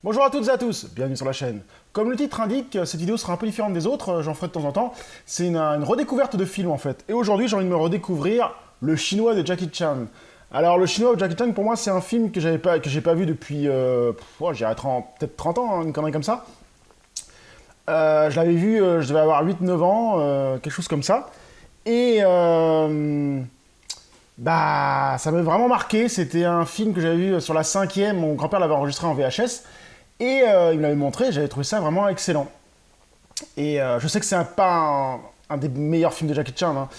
Bonjour à toutes et à tous, bienvenue sur la chaîne. Comme le titre indique, cette vidéo sera un peu différente des autres, j'en ferai de temps en temps. C'est une redécouverte de film en fait. Et aujourd'hui j'ai envie de me redécouvrir Le Chinois de Jackie Chan. Alors Le Chinois de Jackie Chan pour moi c'est un film que j'ai pas vu depuis, j'irais peut-être 30 ans, hein, une connerie comme ça. Je l'avais vu, je devais avoir 8-9 ans, quelque chose comme ça. Et ça m'a vraiment marqué, c'était un film que j'avais vu sur la 5e, mon grand-père l'avait enregistré en VHS. Et il me l'avait montré, j'avais trouvé ça vraiment excellent. Et je sais que c'est pas un des meilleurs films de Jackie Chan. Hein.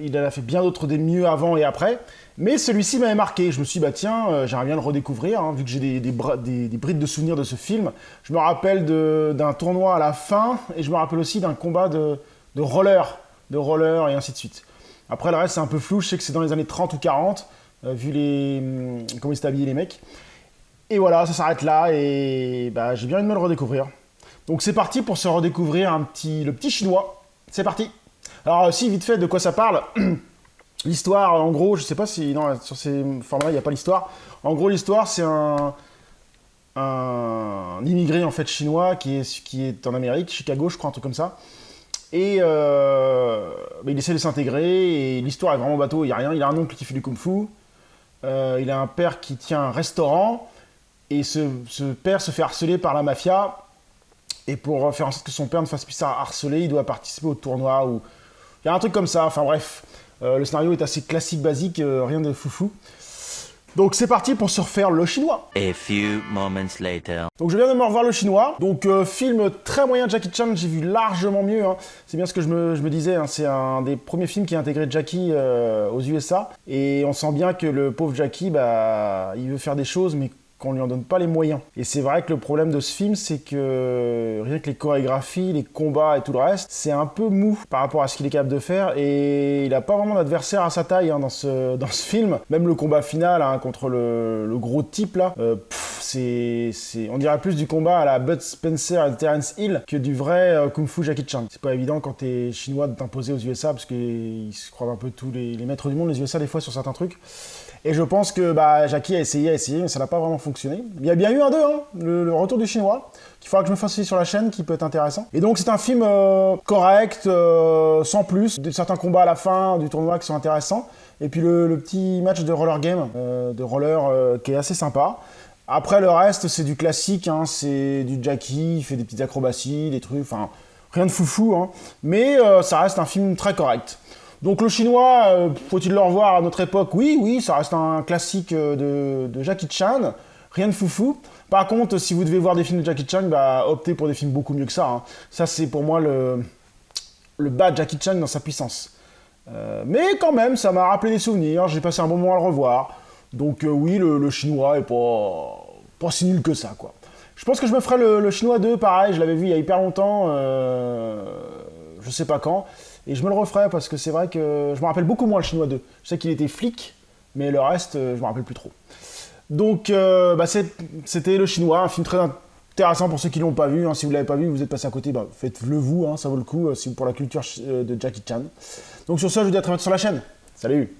Il en a fait bien d'autres des mieux avant et après. Mais celui-ci m'avait marqué. Je me suis dit, bah tiens, j'aimerais bien le redécouvrir, hein, vu que j'ai des brides de souvenirs de ce film. Je me rappelle d'un tournoi à la fin, et je me rappelle aussi d'un combat de roller, et ainsi de suite. Après, le reste, c'est un peu flou. Je sais que c'est dans les années 30 ou 40, vu comment ils étaient habillés les mecs. Et voilà, ça s'arrête là et j'ai bien envie de me le redécouvrir. Donc c'est parti pour se redécouvrir le petit chinois. C'est parti. Alors si, vite fait, de quoi ça parle. L'histoire, en gros, je sais pas si... Non, sur ces formats, il n'y a pas l'histoire. En gros, l'histoire, c'est un immigré en fait chinois qui est en Amérique, Chicago, je crois, un truc comme ça. Et il essaie de s'intégrer et l'histoire est vraiment bateau, il n'y a rien. Il a un oncle qui fait du kung-fu. Il a un père qui tient un restaurant. Et ce père se fait harceler par la mafia. Et pour faire en sorte que son père ne fasse plus ça harceler, il doit participer au tournoi. Il y a un truc comme ça. Enfin bref, le scénario est assez classique, basique, rien de foufou. Donc c'est parti pour se refaire Le Chinois. A few moments later. Donc je viens de me revoir Le Chinois. Donc film très moyen de Jackie Chan, j'ai vu largement mieux. Hein. C'est bien ce que je me disais. Hein. C'est un des premiers films qui a intégré Jackie aux USA. Et on sent bien que le pauvre Jackie, il veut faire des choses, mais qu'on lui en donne pas les moyens. Et c'est vrai que le problème de ce film, c'est que rien que les chorégraphies, les combats et tout le reste, c'est un peu mou par rapport à ce qu'il est capable de faire. Et il a pas vraiment d'adversaire à sa taille hein, dans ce film. Même le combat final hein, contre le gros type là, on dirait plus du combat à la Bud Spencer et Terence Hill que du vrai Kung Fu Jackie Chan. C'est pas évident quand t'es chinois de t'imposer aux USA parce qu'ils se croient un peu tous les maîtres du monde, les USA des fois sur certains trucs. Et je pense que Jackie a essayé, mais ça n'a pas vraiment fonctionné. Il y a bien eu un 2, hein, le retour du chinois, qu'il faudra que je me fasse aussi sur la chaîne, qui peut être intéressant. Et donc c'est un film correct, sans plus, certains combats à la fin du tournoi qui sont intéressants, et puis le petit match de roller game, qui est assez sympa. Après le reste c'est du classique, hein, c'est du Jackie, il fait des petites acrobaties, des trucs, enfin rien de foufou, hein, mais ça reste un film très correct. Donc le chinois, faut-il le revoir à notre époque? Oui, ça reste un classique de Jackie Chan, rien de foufou. Par contre, si vous devez voir des films de Jackie Chan, optez pour des films beaucoup mieux que ça. Hein. Ça, c'est pour moi le bas de Jackie Chan dans sa puissance. Mais quand même, ça m'a rappelé des souvenirs, j'ai passé un bon moment à le revoir. Donc oui, le chinois est pas si nul que ça, quoi. Je pense que je me ferai le chinois 2, pareil, je l'avais vu il y a hyper longtemps, je sais pas quand. Et je me le referai parce que c'est vrai que je me rappelle beaucoup moins le chinois 2. Je sais qu'il était flic, mais le reste, je me rappelle plus trop. Donc, c'était Le Chinois, un film très intéressant pour ceux qui l'ont pas vu. Hein. Si vous l'avez pas vu, vous êtes passé à côté, faites-le vous, hein, ça vaut le coup, pour la culture de Jackie Chan. Donc sur ça, je vous dis à très bientôt sur la chaîne. Salut!